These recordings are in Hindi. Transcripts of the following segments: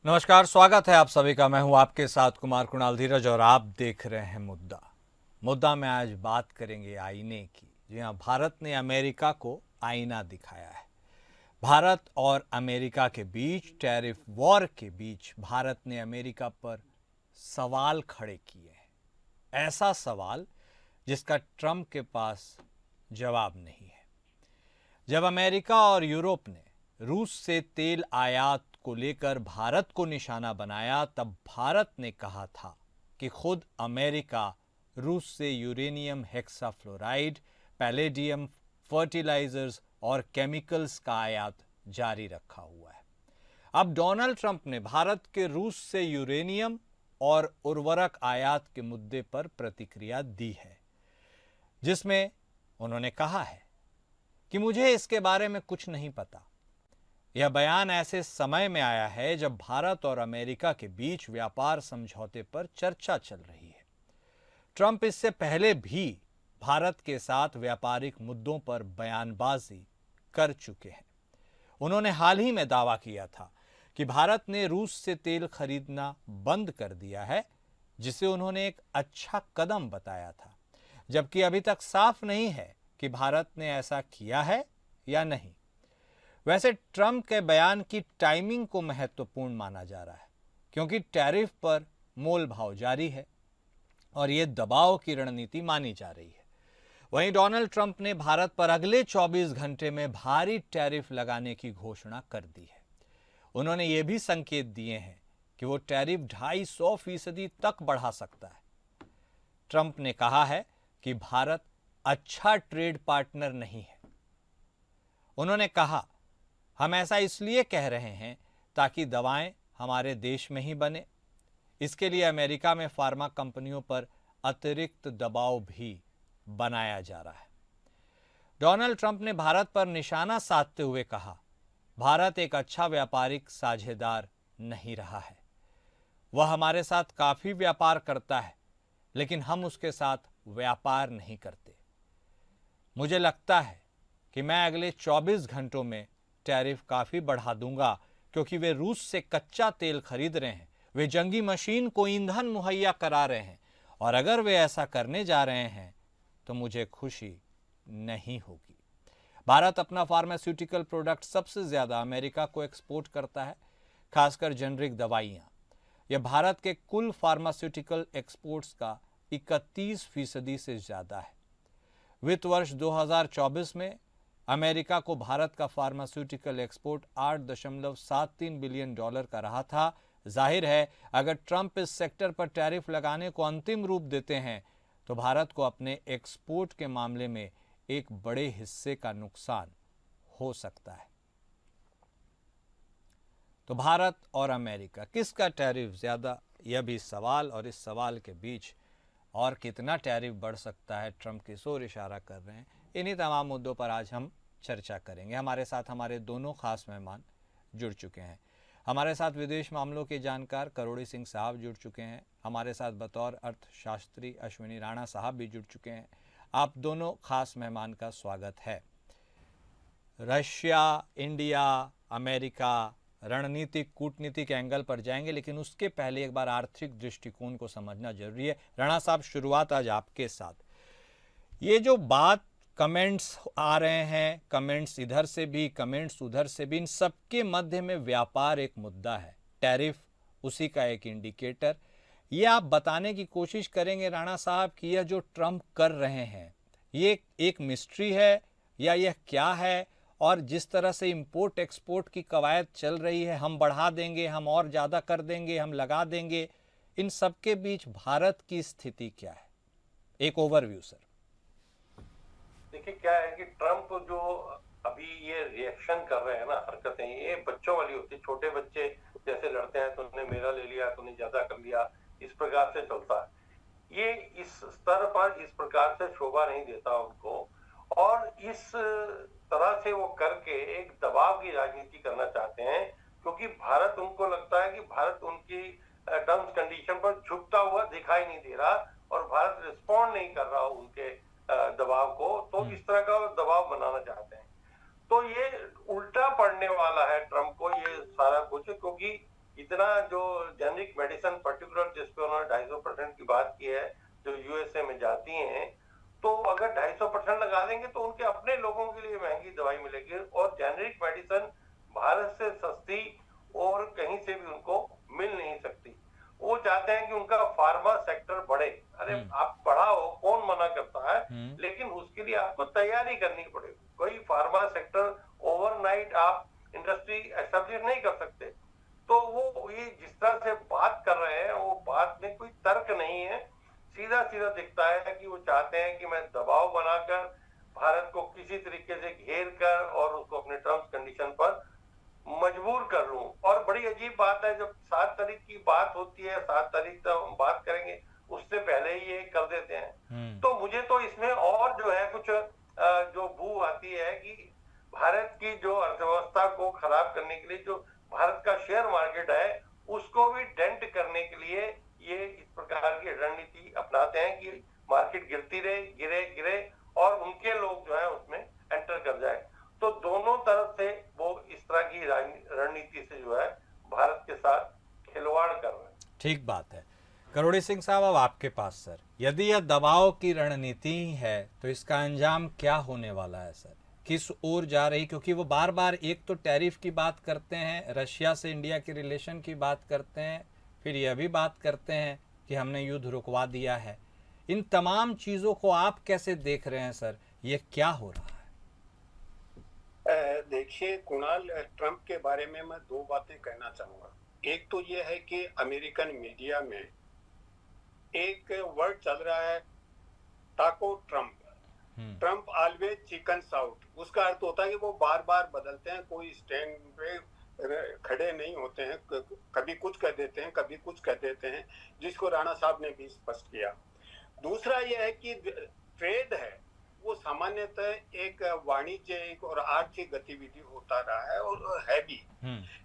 नमस्कार, स्वागत है आप सभी का। मैं हूं आपके साथ कुमार कुणाल धीरज और आप देख रहे हैं मुद्दा में आज बात करेंगे आईने की। जी हाँ, भारत ने अमेरिका को आईना दिखाया है। भारत और अमेरिका के बीच टैरिफ वॉर के बीच भारत ने अमेरिका पर सवाल खड़े किए हैं, ऐसा सवाल जिसका ट्रंप के पास जवाब नहीं है। जब अमेरिका और यूरोप ने रूस से तेल आयात को लेकर भारत को निशाना बनाया, तब भारत ने कहा था कि खुद अमेरिका रूस से यूरेनियम हेक्साफ्लोराइड, पैलेडियम, फर्टिलाइजर्स और केमिकल्स का आयात जारी रखा हुआ है। अब डोनाल्ड ट्रंप ने भारत के रूस से यूरेनियम और उर्वरक आयात के मुद्दे पर प्रतिक्रिया दी है, जिसमें उन्होंने कहा है कि मुझे इसके बारे में कुछ नहीं पता। यह बयान ऐसे समय में आया है जब भारत और अमेरिका के बीच व्यापार समझौते पर चर्चा चल रही है। ट्रंप इससे पहले भी भारत के साथ व्यापारिक मुद्दों पर बयानबाजी कर चुके हैं। उन्होंने हाल ही में दावा किया था कि भारत ने रूस से तेल खरीदना बंद कर दिया है, जिसे उन्होंने एक अच्छा कदम बताया था, जबकि अभी तक साफ नहीं है कि भारत ने ऐसा किया है या नहीं। वैसे ट्रंप के बयान की टाइमिंग को महत्वपूर्ण माना जा रहा है, क्योंकि टैरिफ पर मोल भाव जारी है और यह दबाव की रणनीति मानी जा रही है। वहीं डोनाल्ड ट्रंप ने भारत पर अगले 24 घंटे में भारी टैरिफ लगाने की घोषणा कर दी है। उन्होंने ये भी संकेत दिए हैं कि वो टैरिफ 250% तक बढ़ा सकता है। ट्रंप ने कहा है कि भारत अच्छा ट्रेड पार्टनर नहीं है। उन्होंने कहा, हम ऐसा इसलिए कह रहे हैं ताकि दवाएं हमारे देश में ही बने। इसके लिए अमेरिका में फार्मा कंपनियों पर अतिरिक्त दबाव भी बनाया जा रहा है। डोनाल्ड ट्रंप ने भारत पर निशाना साधते हुए कहा, भारत एक अच्छा व्यापारिक साझेदार नहीं रहा है। वह हमारे साथ काफी व्यापार करता है, लेकिन हम उसके साथ व्यापार नहीं करते। मुझे लगता है कि मैं अगले 24 घंटों में टैरिफ काफी बढ़ा दूंगा, क्योंकि वे रूस से कच्चा तेल खरीद रहे हैं, वे जंगी मशीन को ईंधन मुहैया करा रहे हैं, और अगर वे ऐसा करने जा रहे हैं तो मुझे खुशी नहीं होगी। भारत अपना फार्मास्यूटिकल प्रोडक्ट सबसे ज्यादा अमेरिका को एक्सपोर्ट करता है, खासकर जेनरिक दवाइयां। यह भारत के कुल फार्मास्यूटिकल एक्सपोर्ट्स का 31% से ज्यादा है। वित्त वर्ष 2024 में अमेरिका को भारत का फार्मास्यूटिकल एक्सपोर्ट $8.73 बिलियन का रहा था। जाहिर है, अगर ट्रंप इस सेक्टर पर टैरिफ लगाने को अंतिम रूप देते हैं तो भारत को अपने एक्सपोर्ट के मामले में एक बड़े हिस्से का नुकसान हो सकता है। तो भारत और अमेरिका, किसका टैरिफ ज्यादा, यह भी सवाल, और इस सवाल के बीच और कितना टैरिफ बढ़ सकता है, ट्रंप किस ओर इशारा कर रहे हैं, इन्हीं तमाम मुद्दों पर आज हम चर्चा करेंगे। हमारे साथ हमारे दोनों खास मेहमान जुड़ चुके हैं। हमारे साथ विदेश मामलों के जानकार करोड़ी सिंह साहब जुड़ चुके हैं। हमारे साथ बतौर अर्थशास्त्री अश्विनी राणा साहब भी जुड़ चुके हैं। आप दोनों खास मेहमान का स्वागत है। रशिया, इंडिया, अमेरिका, रणनीतिक कूटनीतिक एंगल पर जाएंगे, लेकिन उसके पहले एक बार आर्थिक दृष्टिकोण को समझना जरूरी है। राणा साहब, शुरुआत आज आपके साथ। ये जो बात कमेंट्स आ रहे हैं, कमेंट्स इधर से भी, कमेंट्स उधर से भी, इन सबके मध्य में व्यापार एक मुद्दा है, टैरिफ उसी का एक इंडिकेटर। ये आप बताने की कोशिश करेंगे राणा साहब कि यह जो ट्रंप कर रहे हैं ये एक मिस्ट्री है या यह क्या है, और जिस तरह से इंपोर्ट एक्सपोर्ट की कवायद चल रही है, हम बढ़ा देंगे, हम और ज़्यादा कर देंगे, हम लगा देंगे, इन सबके बीच भारत की स्थिति क्या है? एक ओवरव्यू सर। देखिए, क्या है कि ट्रंप जो अभी ये रिएक्शन कर रहे हैं ना, हरकतें, ये बच्चों वाली होती है। छोटे बच्चे जैसे लड़ते हैं, तूने मेरा ले लिया, तूने ज्यादा कर लिया, इस प्रकार से चलता है। ये इस स्तर पर इस प्रकार से शोभा नहीं देता उनको, और इस तरह से वो करके एक दबाव की राजनीति करना चाहते हैं, क्योंकि भारत, उनको लगता है कि भारत उनकी टर्म्स कंडीशन पर झुकता हुआ दिखाई नहीं दे रहा, और भारत रिस्पॉन्ड नहीं कर रहा उनके दबाव को, तो इस तरह का दबाव बनाना चाहते हैं। तो ये उल्टा पड़ने वाला है ट्रंप को ये सारा कुछ, क्योंकि इतना जो जेनरिक मेडिसिन पर्टिकुलर जिस पे उन्होंने 250% की बात की है, जो यूएसए में जाती हैं, तो अगर 250% लगा देंगे तो उनके अपने लोगों के लिए महंगी दवाई मिलेगी, और जेनरिक मेडिसिन भारत से सस्ती और कहीं से भी उनको मिल नहीं सकती। वो चाहते हैं कि उनका फार्मा सेक्टर बढ़े। अरे आप बढ़ाओ, कौन मना करता है, लेकिन उसके लिए आपको तैयारी करनी पड़ेगी। कोई फार्मा सेक्टर ओवरनाइट आप इंडस्ट्री एस्टेब्लिश नहीं कर सकते। तो वो ये जिस तरह से बात कर रहे हैं, वो बात में कोई तर्क नहीं है। सीधा सीधा दिखता है कि वो चाहते हैं कि मैं दबाव बनाकर भारत को किसी तरीके से घेर कर और उसको अपने टर्म्स कंडीशन पर मजबूर कर लूं। और बड़ी अजीब बात है, जब 7 तारीख की बात होती है, 7 तारीख तक हम बात करेंगे, उससे पहले ही ये कर देते हैं। तो मुझे तो इसमें और जो है कुछ जो बू आती है कि भारत की जो अर्थव्यवस्था को खराब करने के लिए जो भारत का शेयर मार्केट है, उसको भी डेंट करने के लिए ये इस प्रकार की रणनीति अपनाते हैं कि मार्केट गिरती रहे, गिरे गिरे, और उनके लोग जो है उसमें एंटर कर जाए। तो दोनों तरफ से वो इस तरह की रणनीति से जो है भारत के साथ खिलवाड़ कर रहे हैं। ठीक बात है। करोड़ी सिंह साहब, अब आपके पास सर, यदि यह दबाव की रणनीति ही है तो इसका अंजाम क्या होने वाला है सर? किस ओर जा रही? क्योंकि वो बार बार एक तो टैरिफ की बात करते हैं, रशिया से इंडिया के रिलेशन की बात करते हैं, फिर यह भी बात करते हैं कि हमने युद्ध रुकवा दिया है। इन तमाम चीज़ों को आप कैसे देख रहे हैं सर? ये क्या हो रहा है? देखिए कुणाल, ट्रंप के बारे में मैं दो बातें कहना चाहूंगा। एक तो ये है कि अमेरिकन मीडिया में एक वर्ड चल रहा है, टाको Trump, Trump always chicken out. उसका अर्थ होता है कि वो बार बार बदलते हैं, कोई स्टैंड पे खड़े नहीं होते हैं, कभी कुछ कह देते हैं, कभी कुछ कह देते हैं, जिसको राणा साहब ने भी स्पष्ट किया। दूसरा यह है कि ट्रेड है वो सामान्यतः एक वाणिज्यिक और आर्थिक गतिविधि होता रहा है और है भी,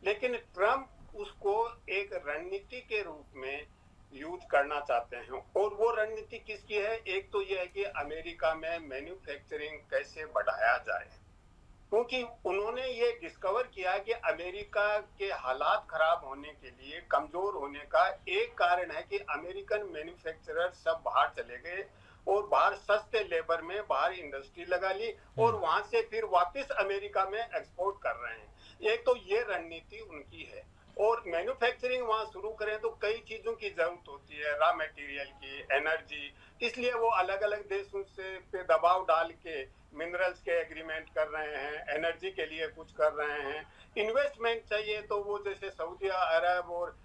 लेकिन ट्रंप उसको एक रणनीति के रूप में यूज करना चाहते हैं। और वो रणनीति किसकी है? एक तो ये है कि अमेरिका में मैन्युफैक्चरिंग कैसे बढ़ाया जाए, क्योंकि उन्होंने ये डिस्कवर किया कि अमेरिका के हालात खराब होने के लिए, कमजोर होने का एक कारण है कि अमेरिकन मैन्युफैक्चरर सब बाहर चले गए और बाहर सस्ते लेबर में बाहर इंडस्ट्री लगा ली और वहां से फिर वापस अमेरिका में एक्सपोर्ट कर रहे हैं। एक तो ये रणनीति उनकी है। और मैन्युफैक्चरिंग वहां शुरू करें तो कई चीजों की जरूरत होती है, रॉ मटेरियल की, एनर्जी, इसलिए वो अलग अलग देशों से पे दबाव डाल के मिनरल्स के एग्रीमेंट कर रहे हैं, एनर्जी के लिए कुछ कर रहे हैं। इन्वेस्टमेंट चाहिए तो वो जैसे सऊदी अरब और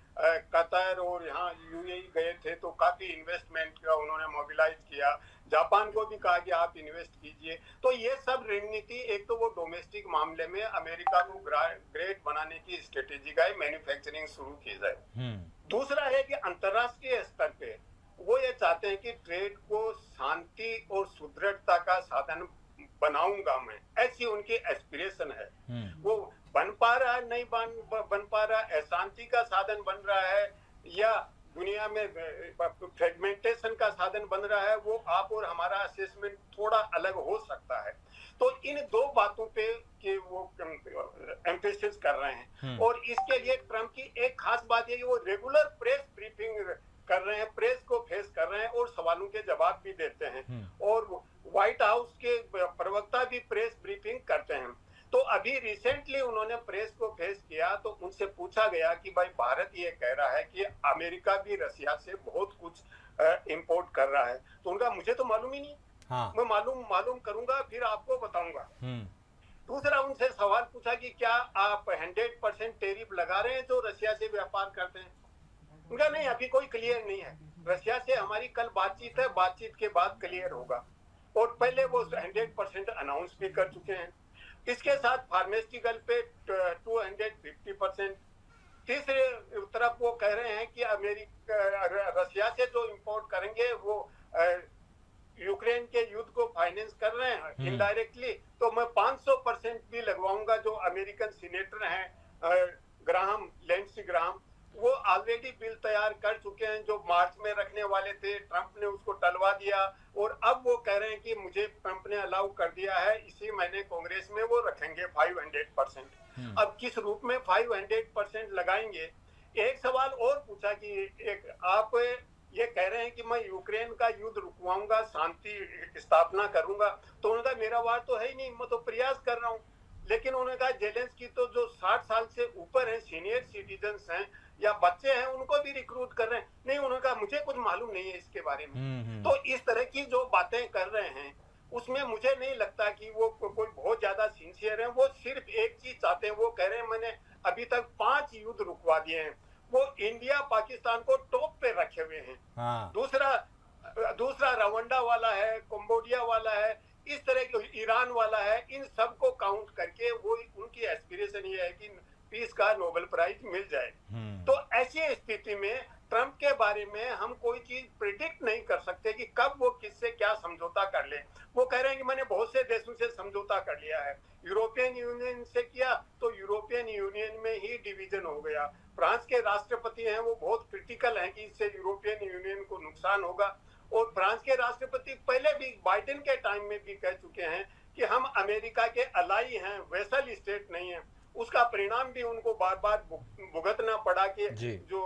कतर और यहाँ यूएई गए थे तो काफी इन्वेस्टमेंट का उन्होंने मोबिलाइज किया। जापान को भी कहा कि आप इन्वेस्ट कीजिए। तो ये सब रणनीति, एक तो वो डोमेस्टिक मामले में अमेरिका को ग्रेट बनाने की स्ट्रेटेजी का मैन्युफैक्चरिंग शुरू की जाए। दूसरा है कि अंतरराष्ट्रीय स्तर पे वो ये चाहते हैं कि ट्रेड को शांति और सुदृढ़ता का साधन बनाऊंगा मैं, ऐसी उनकी एस्पिरेशन है। वो बन पा रहा है, नहीं बन पा रहा, अशांति का साधन बन रहा है या दुनिया में फ्रेगमेंटेशन का साधन बन रहा है, वो आप और हमारा असेसमेंट थोड़ा अलग हो सकता है। तो इन दो बातों पे कि वो एम्फेसिस कर रहे हैं। और इसके लिए ट्रंप की एक खास बात है कि वो रेगुलर प्रेस ब्रीफिंग कर रहे हैं, प्रेस को फेस कर रहे हैं और सवालों के जवाब भी देते हैं। और व्हाइट हाउस के प्रवक्ता भी प्रेस ब्रीफिंग करते हैं। तो अभी रिसेंटली उन्होंने प्रेस को फेस किया तो उनसे पूछा गया कि भाई भारत ये कह रहा है कि अमेरिका भी रशिया से बहुत कुछ इंपोर्ट कर रहा है। तो उनका मुझे तो मालूम ही नहीं। मैं मालूम करूंगा फिर आपको बताऊंगा। दूसरा उनसे सवाल पूछा कि क्या आप 100% टैरिफ लगा रहे हैं जो रशिया से व्यापार करते हैं? उनका नहीं, अभी कोई क्लियर नहीं है। रशिया से हमारी कल बातचीत है, बातचीत के बाद क्लियर होगा। और पहले वो 100% अनाउंस भी कर चुके हैं। इसके साथ फार्मास्यूटिकल पे 250%। तीसरे तरफ वो कह रहे हैं कि रशिया से जो इंपोर्ट करेंगे वो यूक्रेन के युद्ध को फाइनेंस कर रहे हैं इनडायरेक्टली। तो मैं 500% भी लगवाऊंगा। जो अमेरिकन सीनेटर हैं ग्राहम, लेंसी ग्राहम, वो ऑलरेडी बिल तैयार कर चुके हैं जो मार्च में रखने वाले थे। ट्रंप ने उसको टलवा दिया और अब वो कह रहे हैं कि मुझे ट्रंप ने अलाउ कर दिया है, इसी महीने कांग्रेस में वो रखेंगे 500%। अब किस रूप में 500% लगाएंगे, एक सवाल और पूछा कि एक आप ये कह रहे हैं कि मैं यूक्रेन का युद्ध रुकवाऊंगा, शांति स्थापना करूंगा, तो उन्होंने कहा मेरा वार तो है ही नहीं, मैं तो प्रयास कर रहा हूँ। लेकिन उन्होंने कहा जेलेंस्की तो जो 60 साल से ऊपर है, सीनियर सिटीजन्स हैं या बच्चे हैं, उनको भी रिक्रूट कर रहे हैं। नहीं, उन्होंने कहा मुझे कुछ मालूम नहीं है इसके बारे में। तो इस तरह की जो बातें कर रहे हैं उसमें मुझे नहीं लगता कि वो कोई बहुत ज्यादा सिंसियर है। वो सिर्फ एक चीज चाहते हैं, वो कह रहे हैं मैंने अभी तक 5 युद्ध रुकवा दिए हैं। वो इंडिया पाकिस्तान को टॉप पे रखे हुए हैं। हाँ। दूसरा रवांडा वाला है, कंबोडिया वाला है, इस तरह के ईरान वाला है। इन सबको काउंट करके वो उनकी एस्पिरेशन ये है कि पीस का नोबेल प्राइज मिल जाए। तो ऐसी स्थिति में ट्रंप के बारे में हम कोई चीज प्रिडिक्ट नहीं कर सकते कि कब वो किससे क्या समझौता कर ले। वो कह रहे हैं कि मैंने बहुत से देशों से समझौता कर लिया है, यूरोपियन यूनियन से किया तो यूरोपियन यूनियन में ही डिवीजन हो गया। फ्रांस के राष्ट्रपति हैं, वो बहुत क्रिटिकल हैं कि इससे यूरोपियन यूनियन को नुकसान होगा। और फ्रांस के राष्ट्रपति पहले भी बाइडेन के टाइम में भी कह चुके हैं कि हम अमेरिका के अलाई हैं, वेसल स्टेट नहीं है। उसका परिणाम भी उनको बार बार भुगतना पड़ा कि जो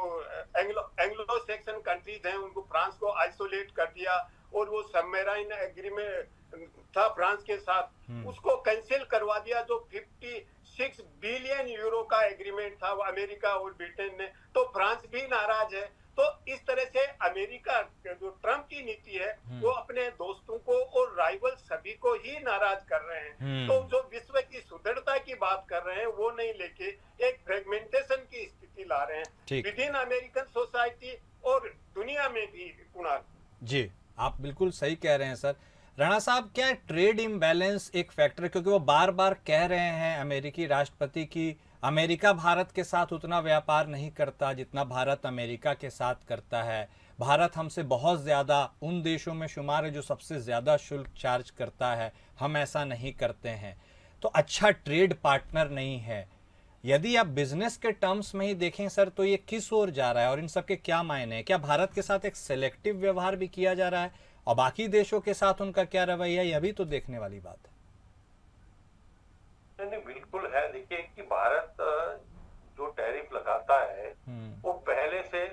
एंग्लो सेक्शन कंट्रीज हैं उनको फ्रांस को आइसोलेट कर दिया, और वो सबमरीन एग्रीमेंट था फ्रांस के साथ, उसको कैंसिल करवा दिया। जो 56 बिलियन यूरो का एग्रीमेंट था वो अमेरिका और ब्रिटेन ने, तो फ्रांस भी नाराज है। तो इस तरह से अमेरिका जो ट्रंप की नीति है वो अपने दोस्तों को और राइवल सभी को ही नाराज कर रहे हैं। तो जो विश्व की सुदृढ़ता की बात कर रहे हैं वो नहीं लेके एक फ्रेगमेंटेशन की स्थिति ला रहे हैं विद इन अमेरिकन सोसाइटी और दुनिया में भी। कुणाल जी, आप बिल्कुल सही कह रहे हैं सर। राणा साहब, क्या ट्रेड इम्बैलेंस एक फैक्टर है? क्योंकि वो बार बार कह रहे हैं अमेरिकी राष्ट्रपति की अमेरिका भारत के साथ उतना व्यापार नहीं करता जितना भारत अमेरिका के साथ करता है। भारत हमसे बहुत ज़्यादा उन देशों में शुमार है जो सबसे ज़्यादा शुल्क चार्ज करता है, हम ऐसा नहीं करते हैं, तो अच्छा ट्रेड पार्टनर नहीं है। यदि आप बिजनेस के टर्म्स में ही देखें सर, तो ये किस ओर जा रहा है और इन सब के क्या मायने हैं? क्या भारत के साथ एक सेलेक्टिव व्यवहार भी किया जा रहा है और बाकी देशों के साथ उनका क्या रवैया, यह भी तो देखने वाली बात है। नहीं, बिल्कुल है। देखिए कि भारत जो टैरिफ लगाता है वो पहले से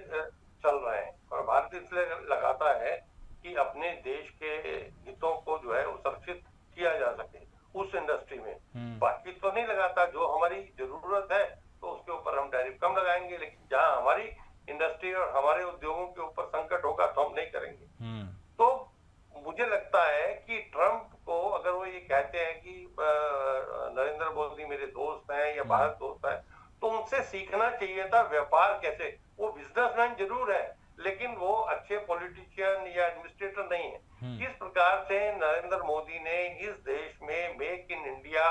चल रहे हैं, और भारत इसलिए लगाता है कि अपने देश के हितों को जो है वो सुरक्षित किया जा सके उस इंडस्ट्री में। बाकी तो नहीं लगाता। जो हमारी जरूरत है तो उसके ऊपर हम टैरिफ कम लगाएंगे, लेकिन जहां हमारी इंडस्ट्री और हमारे उद्योगों के ऊपर संकट होगा तो हम नहीं करेंगे। तो मुझे लगता है कि ट्रंप को अगर वो ये कहते हैं कि नरेंद्र मोदी मेरे दोस्त हैं या भारत दोस्त है, तो उनसे सीखना चाहिए था व्यापार कैसे। वो बिजनेसमैन जरूर है लेकिन वो अच्छे पॉलिटिशियन या एडमिनिस्ट्रेटर नहीं है। जिस प्रकार से नरेंद्र मोदी ने इस देश में मेक इन इंडिया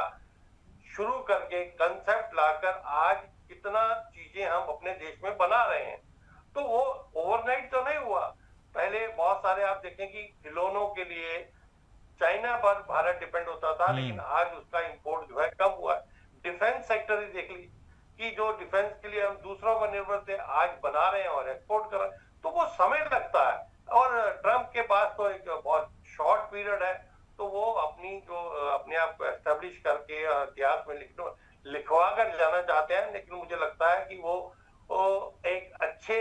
शुरू करके कंसेप्ट लाकर आज कितना चीजें हम अपने देश में बना रहे हैं, तो वो ओवरनाइट तो नहीं हुआ। पहले बहुत सारे आप देखें कि खिलौनों के लिए चाइना पर भारत डिपेंड होता था, लेकिन आज उसका इंपोर्ट जो है कम हुआ है। डिफेंस सेक्टर ही देख लीजिए कि जो डिफेंस के लिए हम दूसरों पर निर्भर थे आज बना रहे हैं और एक्सपोर्ट कर रहे हैं। तो वो समय लगता है, और ट्रंप के पास तो एक बहुत शॉर्ट पीरियड है, तो वो अपनी जो अपने आप को एस्टेब्लिश करके इतिहास में लिखवा कर जाना चाहते हैं। लेकिन मुझे लगता है कि वो एक अच्छे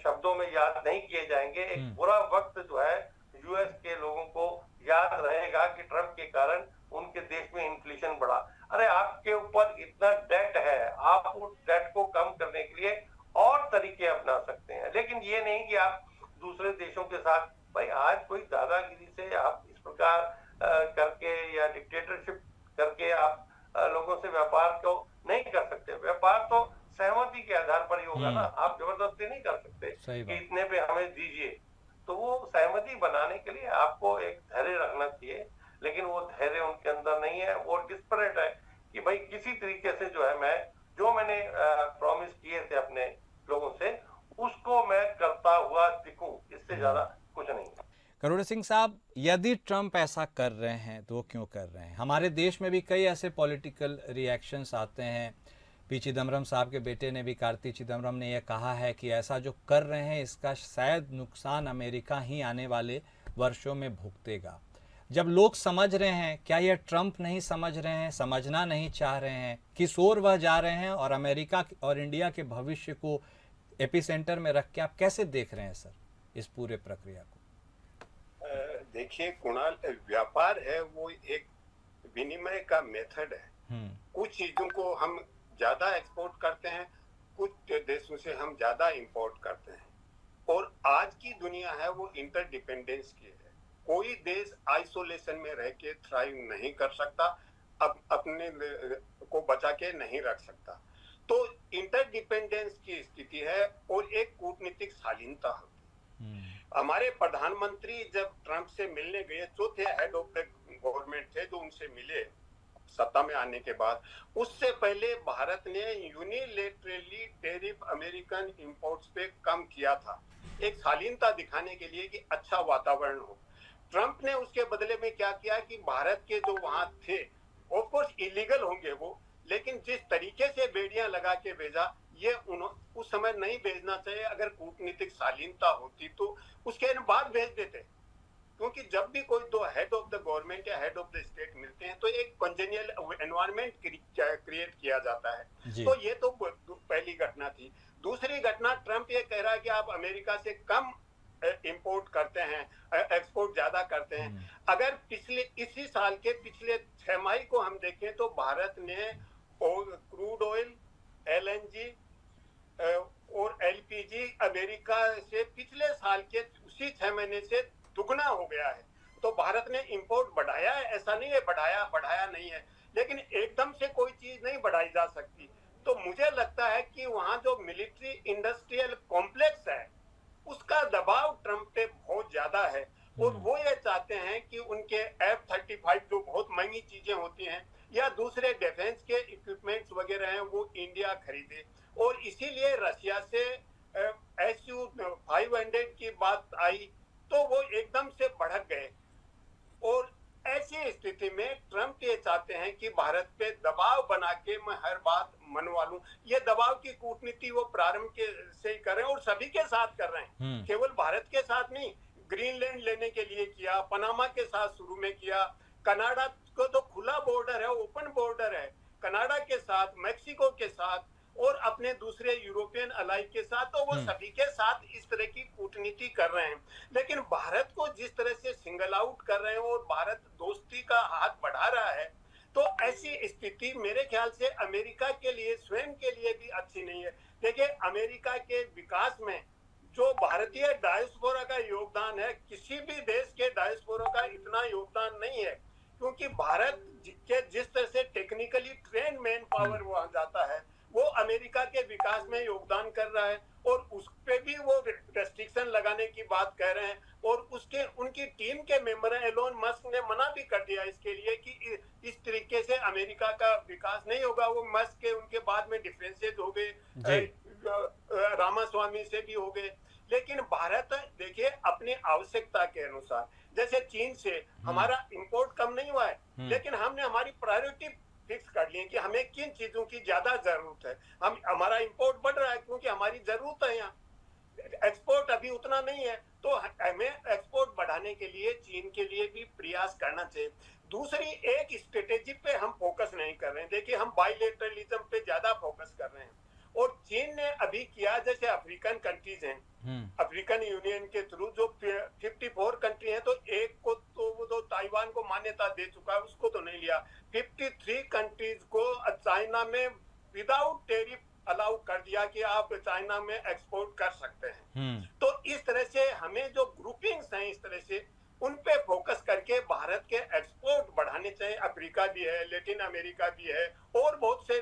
शब्दों में याद नहीं किए जाएंगे। एक बुरा वक्त जो है यूएस के लोगों को याद रहेगा कि ट्रंप के कारण उनके देश में इन्फ्लेशन बढ़ा। अरे आपके ऊपर इतना डेट है, आप उस डेट को कम करने के लिए और तरीके अपना सकते हैं, लेकिन ये नहीं कि आप दूसरे देशों के साथ, भाई आज कोई दादागिरी से आप इस प्रकार करके या डिक्टेटरशिप करके आप लोगों से व्यापार को नहीं कर सकते। व्यापार तो सहमति के आधार पर ही होगा ना, आप जबरदस्ती नहीं कर सकते कि इतने पे हमें दीजिए। तो वो सहमति बनाने के लिए आपको एक धैर्य रखना चाहिए, लेकिन वो धैर्य उनके अंदर नहीं है। वो डिस्परेट है कि भाई किसी तरीके से जो है मैंने प्रॉमिस किए थे अपने लोगों से उसको मैं करता हुआ दिखूं, इससे ज्यादा कुछ नहीं। करोड़े सिंह साहब, यदि ट्रंप ऐसा कर रहे हैं तो वो क्यों कर रहे हैं? हमारे देश में भी कई ऐसे पॉलिटिकल रिएक्शंस आते हैं। पी चिदम्बरम साहब के बेटे ने भी, कार्ति चिदम्बरम ने यह कहा है कि ऐसा जो कर रहे हैं इसका शायद नुकसान अमेरिका ही आने वाले वर्षों में भुगतेगा। जब लोग समझ रहे हैं, क्या यह ट्रंप नहीं समझ रहे हैं, समझना नहीं चाह रहे हैं, किस ओर वह जा रहे हैं, और अमेरिका और इंडिया के भविष्य को एपिसेंटर में रख के आप कैसे देख रहे हैं सर इस पूरे प्रक्रिया को? देखिए कुणाल, व्यापार है वो एक विनिमय का मेथड है। कुछ चीजों को हम ज्यादा एक्सपोर्ट करते हैं, कुछ देशों से हम ज्यादा इंपोर्ट करते हैं, और आज की दुनिया है वो इंटरडिपेंडेंस की है। कोई देश आइसोलेशन में रह के थ्राइव नहीं कर सकता, अपने को बचा के नहीं रख सकता। तो इंटरडिपेंडेंस की स्थिति है और एक कूटनीतिक शालीनता होती है। हमारे प्रधानमंत्री जब ट्रंप से मिलने गए, चौथे हेड ऑफ द गवर्नमेंट थे जो उनसे मिले सत्ता में आने के बाद, उससे पहले भारत ने यूनिलेटरली टैरिफ अमेरिकन इंपोर्ट्स पे कम किया था, एक शालीनता दिखाने के लिए कि अच्छा वातावरण हो। ट्रंप ने उसके बदले में क्या किया कि भारत के जो वहां थे, ऑफ कोर्स इलीगल होंगे वो, लेकिन जिस तरीके से बेड़ियां लगा के भेजा, ये उस समय नहीं भेजना चाहिए। अगर कूटनीतिक शालीनता होती तो उसके बाद भेज देते, क्योंकि जब भी कोई दो हेड ऑफ द गवर्नमेंट या हेड ऑफ द स्टेट मिलते हैं तो एक कंजेनियल एनवायरनमेंट क्रिएट किया जाता है। तो ये तो पहली घटना थी। दूसरी घटना, ट्रंप ये कह रहा है कि आप अमेरिका से कम इंपोर्ट करते हैं, एक्सपोर्ट ज्यादा करते हैं। अगर इसी साल के पिछले 6 माही को हम देखें तो भारत ने क्रूड ऑयल, LNG और LPG अमेरिका से पिछले साल के उसी 6 महीने से दुगना हो गया है। तो भारत ने इंपोर्ट बढ़ाया है, ऐसा नहीं है बढ़ाया नहीं है, लेकिन एकदम से कोई चीज नहीं बढ़ाई जा सकती। तो मुझे लगता है कि वहां जो मिलिट्री इंडस्ट्रियल कॉम्प्लेक्स है उसका दबाव ट्रंप पे बहुत ज्यादा है, और वो ये चाहते हैं कि उनके F-35 जो बहुत महंगी चीजें होती हैं या दूसरे डिफेंस के इक्विपमेंट्स वगैरह हैं वो इंडिया खरीदे, और इसीलिए रशिया से Su-500 की बात आई तो वो एकदम से भड़क गए। और ऐसी स्थिति में ट्रंप ये चाहते हैं कि भारत पे दबाव बना के मैं हर बात मनवा लूं। ये दबाव की कूटनीति वो प्रारंभ से ही कर रहे हैं और सभी के साथ कर रहे हैं, केवल भारत के साथ नहीं। ग्रीनलैंड लेने के लिए किया, पनामा के साथ शुरू में किया, कनाडा को तो खुला बॉर्डर है, ओपन बॉर्डर है कनाडा के साथ, मैक्सिको के साथ और अपने दूसरे यूरोपियन अलाई के साथ। तो वो सभी के साथ इस तरह की कूटनीति कर रहे हैं, लेकिन भारत को जिस तरह से सिंगल आउट कर रहे हैं और भारत दोस्ती का हाथ बढ़ा रहा है, तो ऐसी स्थिति मेरे ख्याल से अमेरिका के लिए, स्वयं के लिए भी अच्छी नहीं है। देखिए, अमेरिका के विकास में जो भारतीय डायस्पोरा का योगदान है, किसी भी देश के डायस्पोरा का इतना योगदान नहीं है, क्योंकि भारत के जिस तरह से टेक्निकली ट्रेन मैन पावर वहां जाता है, वो अमेरिका के विकास में योगदान कर रहा है, और उस पे भी वो रेस्ट्रिक्शन लगाने की बात कह रहे हैं। और उनकी टीम के मेंबर एलोन मस्क ने मना भी कर दिया इसके लिए कि इस तरीके से अमेरिका का विकास नहीं होगा। वो मस्क के उनके बाद में डिफरेंसेस हो गए, रामास्वामी से भी हो गए। लेकिन भारत देखिए अपनी आवश्यकता के अनुसार, जैसे चीन से हमारा इंपोर्ट कम नहीं हुआ है, लेकिन हमने हमारी प्रायोरिटी फिक्स कर लिए कि हमें किन चीजों की ज्यादा जरूरत है। हमारा इंपोर्ट बढ़ रहा है क्योंकि हमारी जरूरत है, यहाँ एक्सपोर्ट अभी उतना नहीं है, तो हमें एक्सपोर्ट बढ़ाने के लिए चीन के लिए भी प्रयास करना चाहिए। दूसरी, एक स्ट्रेटेजी पे हम फोकस नहीं कर रहे हैं। देखिए, हम बाइलेटरलिज्म पे ज्यादा फोकस कर रहे हैं, और चीन ने अभी किया, जैसे अफ्रीकन कंट्रीज हैं, अफ्रीकन यूनियन के थ्रू जो 54 कंट्री हैं, तो एक को तो वो तो ताइवान को मान्यता दे चुका है, उसको तो नहीं लिया। 53 कंट्रीज को चाइना में विदाउट टैरिफ अलाउ कर दिया कि आप चाइना में एक्सपोर्ट कर सकते हैं। तो इस तरह से हमें जो ग्रुपिंग्स हैं, इस तरह से उन पे फोकस करके भारत के एक्सपोर्ट बढ़ाने चाहिए। अफ्रीका भी है, लैटिन अमेरिका भी है, और बहुत से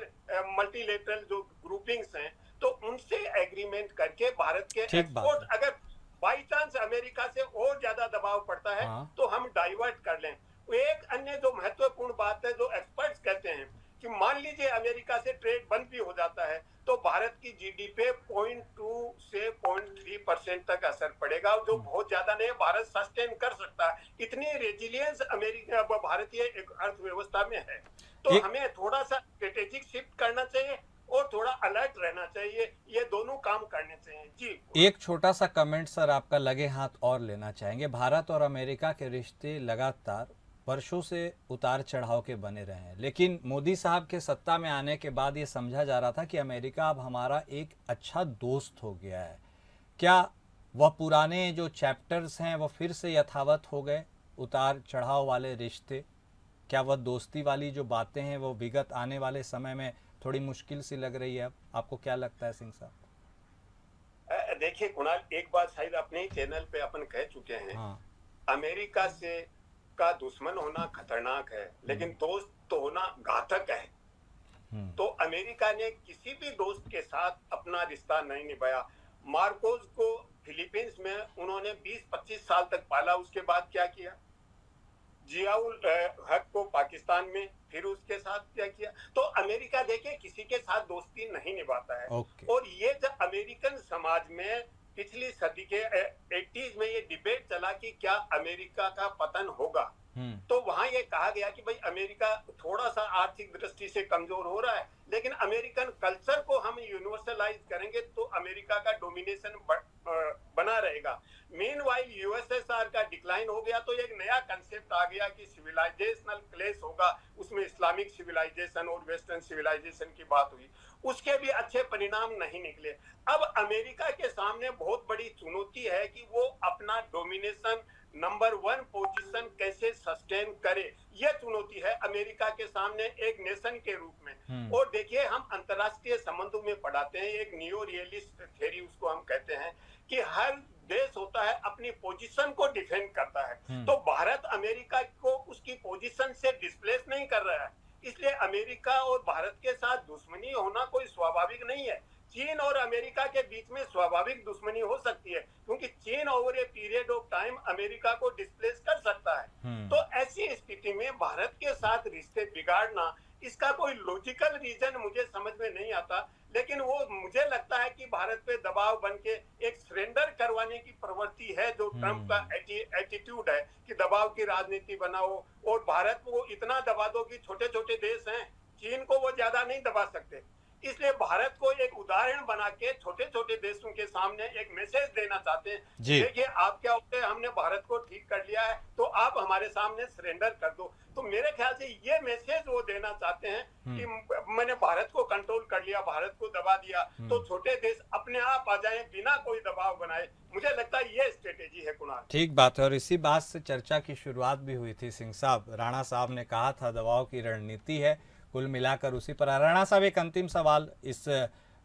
मल्टीलेटरल जो ग्रुपिंग्स हैं, तो उनसे एग्रीमेंट करके भारत के एक्सपोर्ट, अगर बाई चांस अमेरिका से और ज्यादा दबाव पड़ता है तो हम डाइवर्ट कर लें। एक अन्य जो महत्वपूर्ण बात है, जो एक्सपर्ट्स कहते हैं कि मान लीजिए अमेरिका से ट्रेड बंद भी हो जाता है तो भारत की जीडी पे 0.2 से 0.3% तक असर पड़ेगा, जो बहुत ज्यादा नहीं है। भारत सस्टेन कर सकता है, इतनी रेजिलियंस अमेरिका भारतीय अर्थव्यवस्था में है। तो हमें थोड़ा सा स्ट्रेटेजिक शिफ्ट करना चाहिए और थोड़ा अलर्ट रहना चाहिए, ये दोनों काम करने चाहिए। जी, एक छोटा सा कमेंट सर आपका लगे हाथ और लेना चाहेंगे। भारत और अमेरिका के रिश्ते लगातार वर्षों से उतार चढ़ाव के बने रहे हैं, लेकिन मोदी साहब के सत्ता में आने के बाद ये समझा जा रहा था कि अमेरिका अब हमारा एक अच्छा दोस्त हो गया है। क्या वह पुराने जो चैप्टर्स हैं वह फिर से यथावत हो गए? उतार चढ़ाव वाले रिश्ते, क्या वह दोस्ती वाली जो बातें हैं वो विगत आने वाले समय में थोड़ी मुश्किल सी लग रही है? अब आपको क्या लगता है सिंह साहब? देखिए कुणाल, एक बात शायद अपने ही चैनल पे अपन कह चुके हैं। हाँ। अमेरिका से का दुश्मन होना खतरनाक है, लेकिन दोस्त तो होना घातक है। तो अमेरिका ने किसी भी दोस्त के साथ अपना रिश्ता नहीं निभाया। मार्कोस को फिलीपींस में उन्होंने 20-25 साल तक पाला, उसके बाद क्या किया? जियाउल हक को पाकिस्तान में, फिर उसके साथ क्या किया? तो अमेरिका देखिए किसी के साथ दोस्ती नहीं निभाता है। और ये जब अमेरिकन समाज में पिछली सदी के 80s में ये डिबेट चला कि क्या अमेरिका का पतन होगा, तो वहां ये कहा गया कि भाई अमेरिका थोड़ा सा आर्थिक दृष्टि से कमजोर हो रहा है, लेकिन अमेरिकन कल्चर को हम यूनिवर्सलाइज करेंगे तो अमेरिका का डोमिनेशन बना रहेगा। मीनवाइल यूएसएसआर का डिक्लाइन हो गया तो एक नया कंसेप्ट आ गया कि सिविलाइजेशनल क्लैश होगा, उसमें इस्लामिक सिविलाइजेशन और वेस्टर्न सिविलाइजेशन की बात हुई, उसके भी अच्छे परिणाम नहीं निकले। अब अमेरिका के सामने बहुत बड़ी चुनौती है कि वो अपना डोमिनेशन नंबर 1 पोजीशन कैसे सस्टेन करे। यह चुनौती है अमेरिका के सामने एक नेशन के रूप में। और देखिए हम अंतरराष्ट्रीय संबंधों में पढ़ाते हैं, एक नियो रियलिस्ट थ्योरी उसको हम कहते हैं कि हर देश होता है अपनी पोजीशन को डिफेंड करता है। तो भारत अमेरिका को उसकी पोजीशन से डिस्प्लेस नहीं कर रहा है, इसलिए अमेरिका और भारत के साथ दुश्मनी होना कोई स्वाभाविक नहीं है। चीन और अमेरिका के बीच में स्वाभाविक दुश्मनी हो सकती है, क्योंकि चीन over a period of time America को डिस्प्लेस कर सकता है। तो ऐसी स्थिति में भारत के साथ रिश्ते बिगाड़ना, इसका कोई लॉजिकल रीजन मुझे समझ में नहीं आता, लेकिन वो मुझे लगता है कि भारत पे दबाव बन के एक सरेंडर करवाने की प्रवृत्ति है, जो ट्रंप का एटीट्यूड है कि दबाव की राजनीति बनाओ और भारत को इतना दबा दो कि छोटे छोटे देश हैं, चीन को वो ज्यादा नहीं दबा सकते। इसलिए भारत को एक उदाहरण बना के छोटे छोटे देशों के सामने एक मैसेज देना चाहते हैं, देखिए आप क्या होते हैं, हमने भारत को ठीक कर लिया है तो आप हमारे सामने सरेंडर कर दो। तो मेरे ख्याल से ये मैसेज वो देना चाहते हैं कि मैंने भारत को कंट्रोल कर लिया, भारत को दबा दिया, तो छोटे देश अपने आप आ जाएं बिना कोई दबाव बनाए। मुझे लगता है ये स्ट्रेटेजी है कुणाल। ठीक बात है, और इसी बात से चर्चा की शुरुआत भी हुई थी सिंह साहब। राणा साहब ने कहा था दबाव की रणनीति है, कुल मिलाकर उसी पर। राणा साहब, एक अंतिम सवाल इस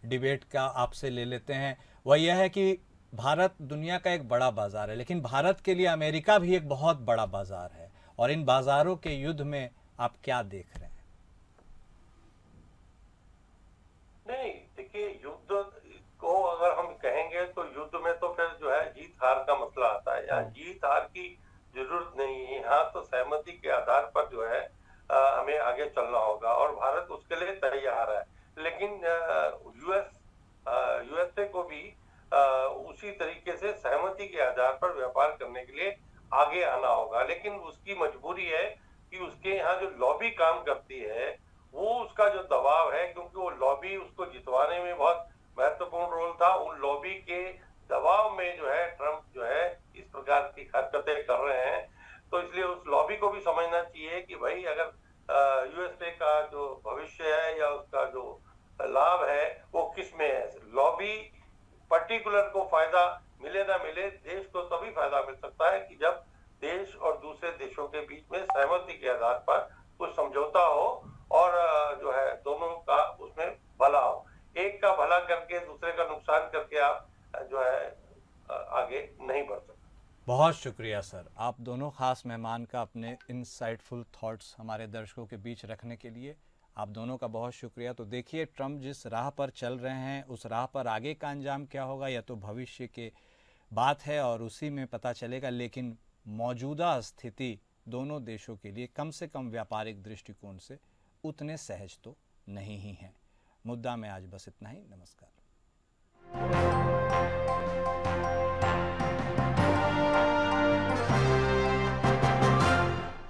डिबेट का आपसे ले लेते हैं, वह यह है कि भारत दुनिया का एक बड़ा बाजार है, लेकिन भारत के लिए अमेरिका भी एक बहुत बड़ा बाजार है, और इन बाजारों के युद्ध में आप क्या देख रहे हैं? नहीं, देखिए युद्ध को अगर हम कहेंगे तो युद्ध में तो फिर जो है जीत हार का मसला आता है। यहाँ जीत हार की जरूरत नहीं है, यहाँ तो सहमति के आधार पर जो है हमें आगे चलना होगा और भारत उसके लिए तैयार है। लेकिन यूएसए को भी उसी तरीके से सहमति के आधार पर व्यापार करने के लिए आगे आना होगा, लेकिन उसकी मजबूरी है कि उसके यहाँ जो लॉबी काम करती है वो उसका जो दबाव है, क्योंकि वो लॉबी उसको जितवाने में बहुत महत्वपूर्ण रोल था, उन लॉबी के दबाव में जो है ट्रंप जो है इस प्रकार की हरकतें कर रहे हैं। तो इसलिए उस लॉबी को भी समझना चाहिए कि भाई अगर यूएसए का जो भविष्य है या उसका जो लाभ है वो किस में है। लॉबी पर्टिकुलर को फायदा मिले ना मिले, देश को तभी फायदा मिल सकता है कि जब देश और दूसरे देशों के बीच में सहमति के आधार पर कुछ समझौता हो और जो है दोनों का उसमें भला हो। एक का भला करके दूसरे का नुकसान करके आप जो है आगे नहीं बढ़ सकते। बहुत शुक्रिया सर, आप दोनों खास मेहमान का अपने इनसाइटफुल थॉट्स हमारे दर्शकों के बीच रखने के लिए आप दोनों का बहुत शुक्रिया। तो देखिए ट्रंप जिस राह पर चल रहे हैं उस राह पर आगे का अंजाम क्या होगा यह तो भविष्य की बात है और उसी में पता चलेगा, लेकिन मौजूदा स्थिति दोनों देशों के लिए कम से कम व्यापारिक दृष्टिकोण से उतने सहज तो नहीं ही हैं। मुद्दा में आज बस इतना ही। नमस्कार।